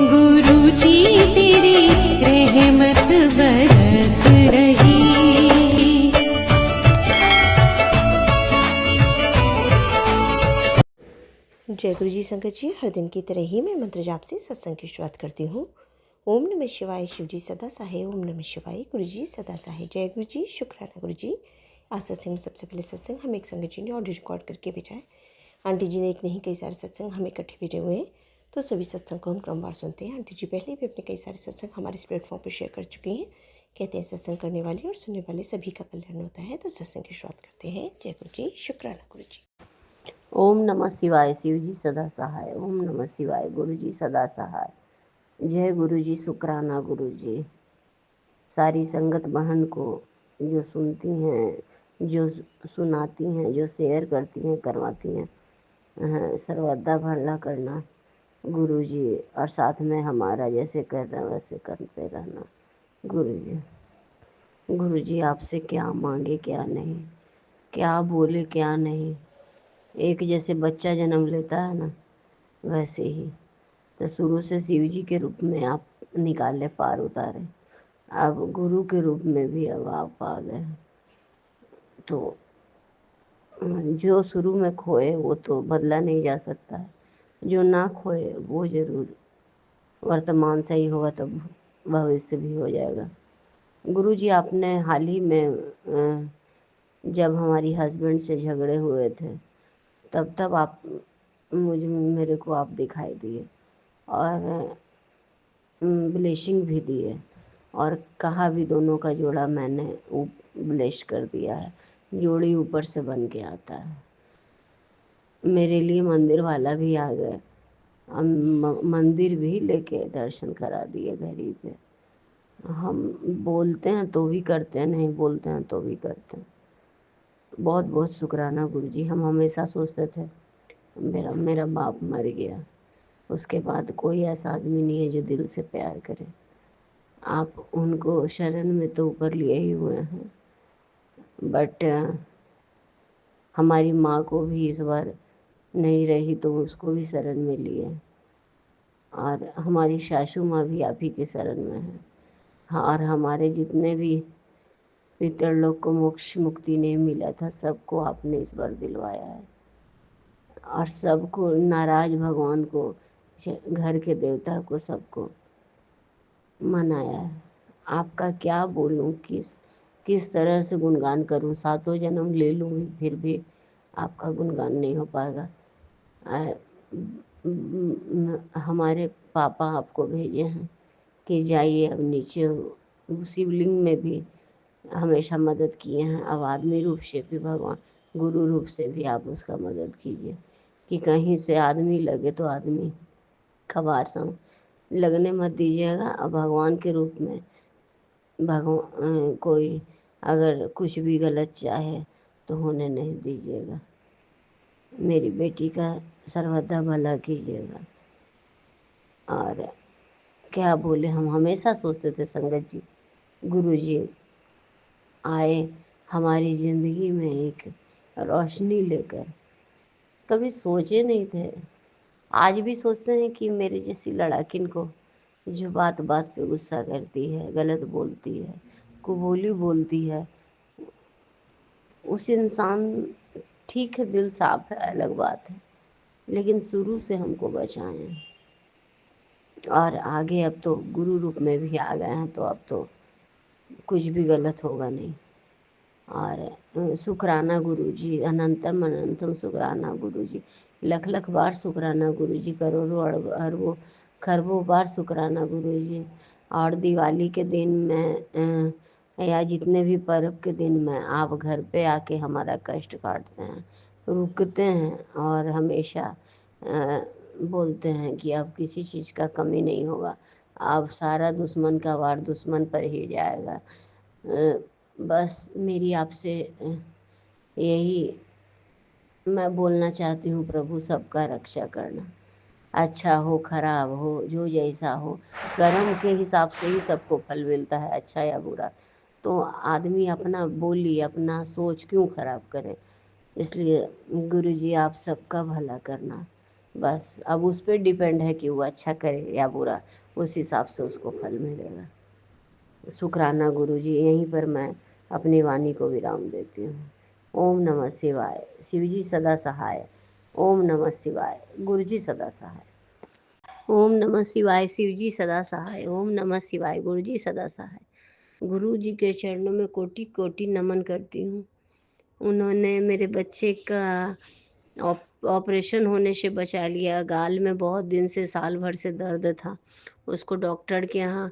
गुरु जी तेरी रहमत बरस रही। जय गुरु जी संगत जी, हर दिन की तरह ही मैं मंत्र जाप से सत्संग की शुरुआत करती हूँ। ओम नमः शिवाय, शिव जी सदा सहाय। ओम नमः शिवाय, गुरु जी सदा सहाय। जय गुरु जी, शुक्राना गुरु जी। आज सत्संग में सबसे पहले सत्संग हम एक संगत जी ने ऑडियो रिकॉर्ड करके भेजा है। आंटी जी ने एक नहीं कई सारे सत्संग हमें इकट्ठे भेजे हुए हैं, तो सभी सत्संग को हम क्रमवार सुनते हैं। आंटी जी पहले भी अपने कई सारे सत्संग हमारे इस प्लेटफॉर्म पर शेयर कर चुकी हैं। कहते हैं सत्संग करने वाले और सुनने वाले सभी का कल्याण होता है। तो सत्संग की शुरुआत करते हैं। जय गुरु जी, शुक्राना गुरु जी। ओम नमः शिवाय, शिव जी सदा सहाय। ओम नमः शिवाय, गुरु जी सदा सहाय। जय गुरु जी, शुक्राना गुरु जी। सारी संगत बहन को जो सुनती हैं, जो सुनाती हैं, जो शेयर करती हैं, करवाती हैं, सर्वदा भला करना गुरु जी, और साथ में हमारा जैसे कर रहे हैं वैसे करते रहना गुरु जी। गुरु जी आपसे क्या मांगे क्या नहीं, क्या बोले क्या नहीं। एक जैसे बच्चा जन्म लेता है ना, वैसे ही तो शुरू से शिव जी के रूप में आप निकाले, पार उतारे। अब गुरु के रूप में भी अब आप आ गए। तो जो शुरू में खोए वो तो बदला नहीं जा सकता है, जो ना खोए वो जरूर वर्तमान से ही होगा तो भविष्य भी हो जाएगा। गुरु जी आपने हाल ही में जब हमारी हस्बैंड से झगड़े हुए थे तब आप मेरे को आप दिखाई दिए और ब्लेसिंग भी दिए और कहा भी दोनों का जोड़ा मैंने ब्लेस कर दिया है। जोड़ी ऊपर से बन के आता है। मेरे लिए मंदिर वाला भी आ गए, मंदिर भी लेके दर्शन करा दिए घर ही पे। हम बोलते हैं तो भी करते हैं, नहीं बोलते हैं तो भी करते हैं। बहुत बहुत शुक्राना गुरु जी। हम हमेशा सोचते थे मेरा बाप मर गया, उसके बाद कोई ऐसा आदमी नहीं है जो दिल से प्यार करे। आप उनको शरण में तो ऊपर लिए ही हुए हैं, बट हमारी माँ को भी इस बार नहीं रही तो उसको भी शरण में लिए, और हमारी सासू माँ भी आप ही के शरण में है। हाँ, और हमारे जितने भी पितर लोग को मोक्ष मुक्ति नहीं मिला था सबको आपने इस बार दिलवाया है, और सबको नाराज भगवान को, घर के देवता को, सबको मनाया है। आपका क्या बोलूं, किस तरह से गुणगान करूं। सातों जन्म ले लूँगी फिर भी आपका गुणगान नहीं हो पाएगा। हमारे पापा आपको भेजे हैं कि जाइए अब नीचे। शिवलिंग में भी हमेशा मदद किए हैं, अब आदमी रूप से भी भगवान गुरु रूप से भी आप उसका मदद कीजिए कि कहीं से आदमी लगे तो आदमी खबार सम लगने मत दीजिएगा। अब भगवान के रूप में भगवान कोई अगर कुछ भी गलत चाहे तो होने नहीं दीजिएगा। मेरी बेटी का सर्वदा भला कीजिएगा। और क्या बोले, हम हमेशा सोचते थे संगत जी, गुरु जी आए हमारी ज़िंदगी में एक रोशनी लेकर। कभी सोचे नहीं थे। आज भी सोचते हैं कि मेरे जैसी लड़ाकिन को जो बात बात पे गुस्सा करती है, गलत बोलती है, कुबोली बोलती है, उस इंसान ठीक है, दिल साफ है, अलग बात है, लेकिन शुरू से हमको बचाएं। और आगे अब तो गुरु रूप में भी आ गए हैं तो अब तो कुछ भी गलत होगा नहीं। और शुक्राना गुरु जी, अनंतम अनंतम शुक्राना गुरु जी। लख लख बार शुक्राना गुरु जी, करोड़ों अरबों खरबों बार शुक्राना गुरु जी। और दिवाली के दिन में या जितने भी पर्व के दिन में आप घर पे आके हमारा कष्ट काटते हैं, रुकते हैं और हमेशा बोलते हैं कि अब किसी चीज़ का कमी नहीं होगा, अब सारा दुश्मन का वार दुश्मन पर ही जाएगा। बस मेरी आपसे यही मैं बोलना चाहती हूँ, प्रभु सबका रक्षा करना। अच्छा हो खराब हो, जो जैसा हो, कर्म के हिसाब से ही सबको फल मिलता है, अच्छा या बुरा। तो आदमी अपना बोली अपना सोच क्यों खराब करे। इसलिए गुरु जी आप सबका भला करना। बस अब उस पर डिपेंड है कि वो अच्छा करे या बुरा, उस हिसाब से उसको फल मिलेगा। शुक्राना गुरुजी, यहीं पर मैं अपनी वाणी को विराम देती हूँ। ओम नमः शिवाय। शिवजी सदा सहाय। ओम नमः शिवाय। गुरुजी सदा सहाय। ओम नमः शिवाय। शिवजी सदा सहाय। ओम नमः शिवाय। गुरुजी सदा सहाय। गुरु जी के चरणों में कोटि कोटि नमन करती हूँ। उन्होंने मेरे बच्चे का ऑपरेशन होने से बचा लिया। गाल में बहुत दिन से, साल भर से दर्द था। उसको डॉक्टर के यहाँ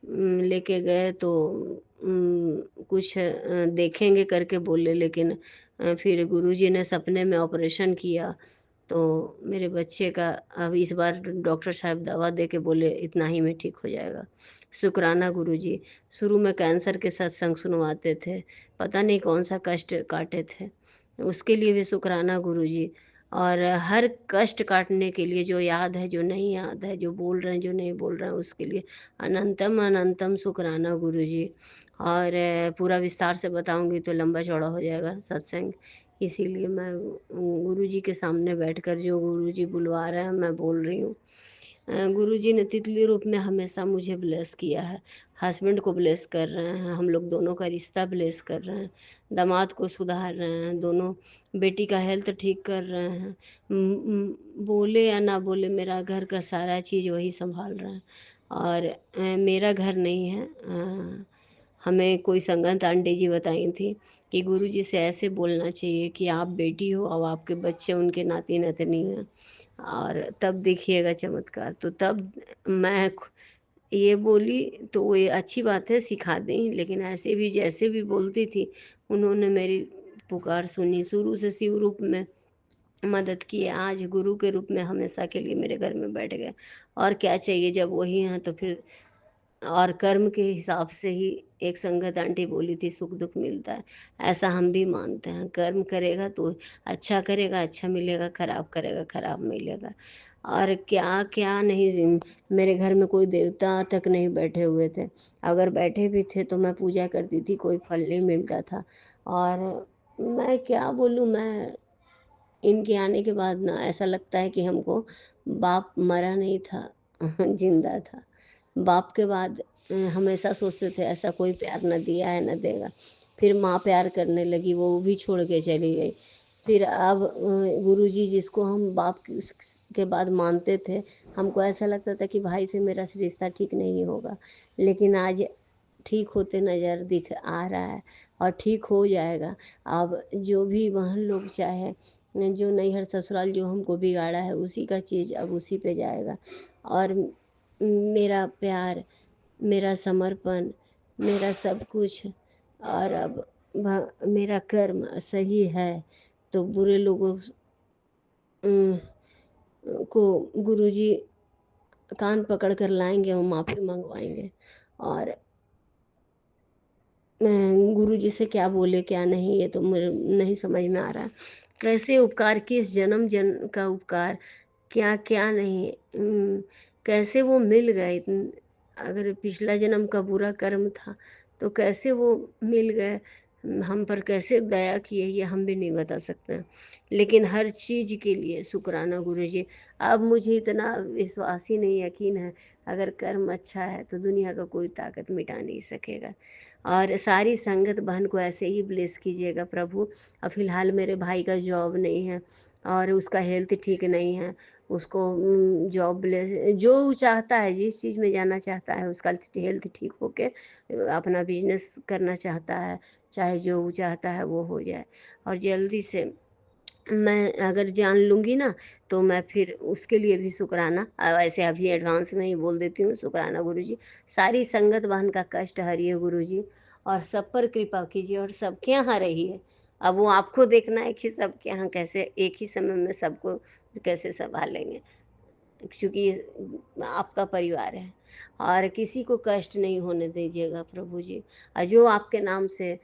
लेके गए तो कुछ देखेंगे करके बोले, लेकिन फिर गुरुजी ने सपने में ऑपरेशन किया तो मेरे बच्चे का अब इस बार डॉक्टर साहब दवा दे के बोले इतना ही में ठीक हो जाएगा। शुक्राना गुरुजी। शुरू में कैंसर के सत्संग सुनवाते थे, पता नहीं कौन सा कष्ट काटे थे, उसके लिए भी शुक्राना गुरुजी। और हर कष्ट काटने के लिए, जो याद है जो नहीं याद है, जो बोल रहे हैं जो नहीं बोल रहे हैं, उसके लिए अनंतम अनंतम शुक्राना गुरुजी। और पूरा विस्तार से बताऊंगी तो लंबा चौड़ा हो जाएगा सत्संग, इसीलिए मैं गुरुजी के सामने बैठकर जो गुरुजी बुलवा रहे हैं मैं बोल रही हूँ। गुरुजी ने तितली रूप में हमेशा मुझे ब्लेस किया है। हस्बैंड को ब्लेस कर रहे हैं, हम लोग दोनों का रिश्ता ब्लेस कर रहे हैं, दामाद को सुधार रहे हैं, दोनों बेटी का हेल्थ ठीक कर रहे हैं। बोले या ना बोले मेरा घर का सारा चीज़ वही संभाल रहे हैं। और मेरा घर नहीं है। हमें कोई संगत आंटी जी बताई थी कि गुरुजी से ऐसे बोलना चाहिए कि आप बेटी हो और आपके बच्चे उनके नाती नातनी हैं, और तब देखिएगा चमत्कार। तो तब मैं ये बोली तो वो ये अच्छी बात है, सिखा दें, लेकिन ऐसे भी जैसे भी बोलती थी उन्होंने मेरी पुकार सुनी। शुरू से शिव रूप में मदद किए, आज गुरु के रूप में हमेशा के लिए मेरे घर में बैठ गए। और क्या चाहिए जब वही हैं तो फिर। और कर्म के हिसाब से ही एक संगत आंटी बोली थी सुख दुख मिलता है, ऐसा हम भी मानते हैं। कर्म करेगा तो अच्छा करेगा, अच्छा मिलेगा, खराब करेगा खराब मिलेगा। और क्या क्या नहीं, मेरे घर में कोई देवता तक नहीं बैठे हुए थे, अगर बैठे भी थे तो मैं पूजा करती थी, कोई फल नहीं मिलता था। और मैं क्या बोलूँ, मैं इनके आने के बाद ना ऐसा लगता है कि हमको बाप मरा नहीं था जिंदा था। बाप के बाद हमेशा सोचते थे ऐसा कोई प्यार न दिया है न देगा। फिर माँ प्यार करने लगी, वो भी छोड़ के चली गई। फिर अब गुरुजी जिसको हम बाप के बाद मानते थे, हमको ऐसा लगता था कि भाई से मेरा रिश्ता ठीक नहीं होगा, लेकिन आज ठीक होते नज़र दिख आ रहा है और ठीक हो जाएगा। अब जो भी बहन लोग चाहे, जो नैहर ससुराल जो हमको बिगाड़ा है उसी का चीज़ अब उसी पे जाएगा। और मेरा प्यार, मेरा समर्पण, मेरा सब कुछ, और अब मेरा कर्म सही है तो बुरे लोगों अम, को गुरुजी कान पकड़ कर लाएंगे और माफ़ी मंगवाएंगे। और गुरु जी से क्या बोले क्या नहीं, ये तो मुझे नहीं समझ में आ रहा। कैसे उपकार, किस जन्म जन्म का उपकार, क्या क्या नहीं, कैसे वो मिल गए अगर पिछला जन्म का बुरा कर्म था तो कैसे वो मिल गए, हम पर कैसे दया किए ये हम भी नहीं बता सकते। लेकिन हर चीज़ के लिए शुक्राना गुरु जी। अब मुझे इतना विश्वास ही नहीं, यकीन है अगर कर्म अच्छा है तो दुनिया का कोई ताकत मिटा नहीं सकेगा। और सारी संगत बहन को ऐसे ही ब्लेस कीजिएगा प्रभु। और फिलहाल मेरे भाई का जॉब नहीं है और उसका हेल्थ ठीक नहीं है, उसको जॉब ब्लेस, जो वो चाहता है जिस चीज़ में जाना चाहता है उसका हेल्थ ठीक होके अपना बिजनेस करना चाहता है, चाहे जो वो चाहता है वो हो जाए। और जल्दी से मैं अगर जान लूँगी ना तो मैं फिर उसके लिए भी शुक्राना, वैसे अभी एडवांस में ही बोल देती हूँ शुक्राना गुरुजी। सारी संगत बहन का कष्ट हरिए गुरुजी, और सब पर कृपा कीजिए और सबके यहाँ रहिए। अब वो आपको देखना है कि सबके यहाँ कैसे एक ही समय में सबको कैसे संभालेंगे, क्योंकि ये आपका परिवार है। और किसी को कष्ट नहीं होने दीजिएगा प्रभु जी। और जो आपके नाम से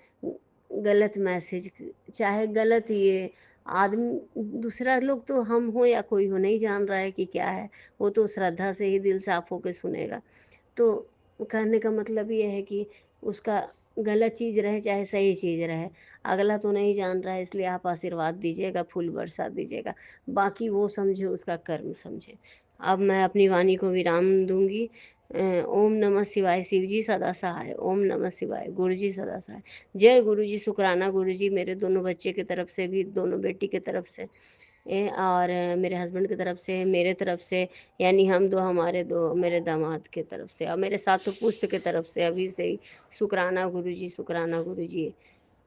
गलत मैसेज, चाहे गलत ये आदमी, दूसरा लोग तो हम हो या कोई हो नहीं जान रहा है कि क्या है, वो तो श्रद्धा से ही दिल साफ होकर सुनेगा। तो कहने का मतलब ये है कि उसका गलत चीज़ रहे चाहे सही चीज़ रहे, अगला तो नहीं जान रहा है, इसलिए आप आशीर्वाद दीजिएगा, फूल बरसा दीजिएगा, बाकी वो समझे उसका कर्म समझे। अब मैं अपनी वाणी को विराम दूंगी। ओम नमः शिवाय, शिव जी सदा सहाय। ओम नमः शिवाय, गुरु जी सदा सहाय। जय गुरु जी, शुक्राना गुरु जी, मेरे दोनों बच्चे की तरफ से भी, दोनों बेटी की तरफ से और मेरे हस्बैंड की तरफ से, मेरे तरफ से, यानी हम दो, हमारे दो, मेरे दामाद के तरफ से और मेरे सातों पुश्त के तरफ से अभी से ही शुक्राना गुरु जी, शुक्राना गुरु जी।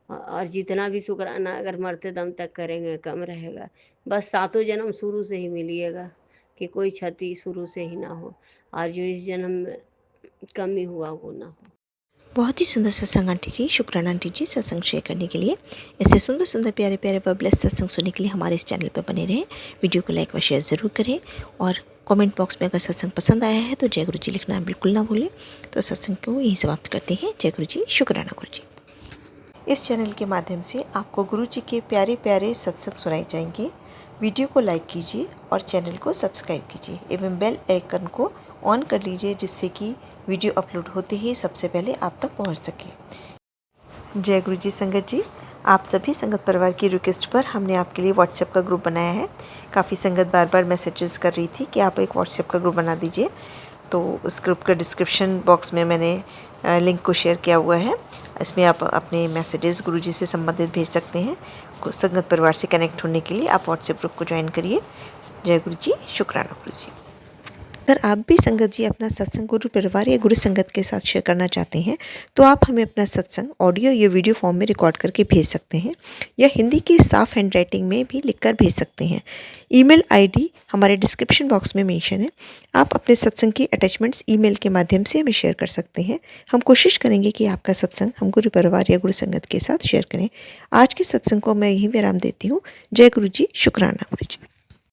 और जितना भी शुक्राना अगर मरते दम तक करेंगे कम रहेगा। बस सातों जन्म शुरू से ही मिलिएगा कि कोई क्षति शुरू से ही ना हो, और जो इस जन्म में कमी हुआ वो ना हो। बहुत ही सुंदर सत्संग आंटी जी, शुक्राना आंटी जी सत्संग शेयर करने के लिए। ऐसे सुंदर सुंदर प्यारे प्यारे व ब्लेस्ड सत्संग सुनने के लिए हमारे इस चैनल पर बने रहें। वीडियो को लाइक व शेयर ज़रूर करें और कमेंट बॉक्स में अगर सत्संग पसंद आया है तो जय गुरु जी लिखना बिल्कुल ना भूलें। तो सत्संग को यहीं समाप्त करते हैं। जय गुरु जी, शुक्राना गुरु जी। इस चैनल के माध्यम से आपको गुरु जी के प्यारे प्यारे सत्संग सुनाए जाएंगे। वीडियो को लाइक कीजिए और चैनल को सब्सक्राइब कीजिए एवं बेल आइकन को ऑन कर लीजिए, जिससे कि वीडियो अपलोड होते ही सबसे पहले आप तक पहुंच सके। जय गुरु जी संगत जी, आप सभी संगत परिवार की रिक्वेस्ट पर हमने आपके लिए व्हाट्सएप का ग्रुप बनाया है। काफ़ी संगत बार बार मैसेजेस कर रही थी कि आप एक व्हाट्सएप का ग्रुप बना दीजिए, तो उस ग्रुप का डिस्क्रिप्शन बॉक्स में मैंने लिंक को शेयर किया हुआ है। इसमें आप अपने मैसेजेस गुरुजी से संबंधित भेज सकते हैं। संगत परिवार से कनेक्ट होने के लिए आप व्हाट्सएप ग्रुप को ज्वाइन करिए। जय गुरु जी, शुक्राना गुरु जी। अगर आप भी संगत जी अपना सत्संग गुरु परिवार या गुरु संगत के साथ शेयर करना चाहते हैं तो आप हमें अपना सत्संग ऑडियो या वीडियो फॉर्म में रिकॉर्ड करके भेज सकते हैं, या हिंदी की साफ हैंड राइटिंग में भी लिखकर भेज सकते हैं। ईमेल आईडी हमारे डिस्क्रिप्शन बॉक्स में मेंशन है। आप अपने सत्संग की अटैचमेंट्स ईमेल के माध्यम से हमें शेयर कर सकते हैं। हम कोशिश करेंगे कि आपका सत्संग हम गुरु परिवार या गुरु संगत के साथ शेयर करें। आज के सत्संग को मैं यहीं विराम देती हूँ। जय गुरु जी, शुक्राना गुरु जी।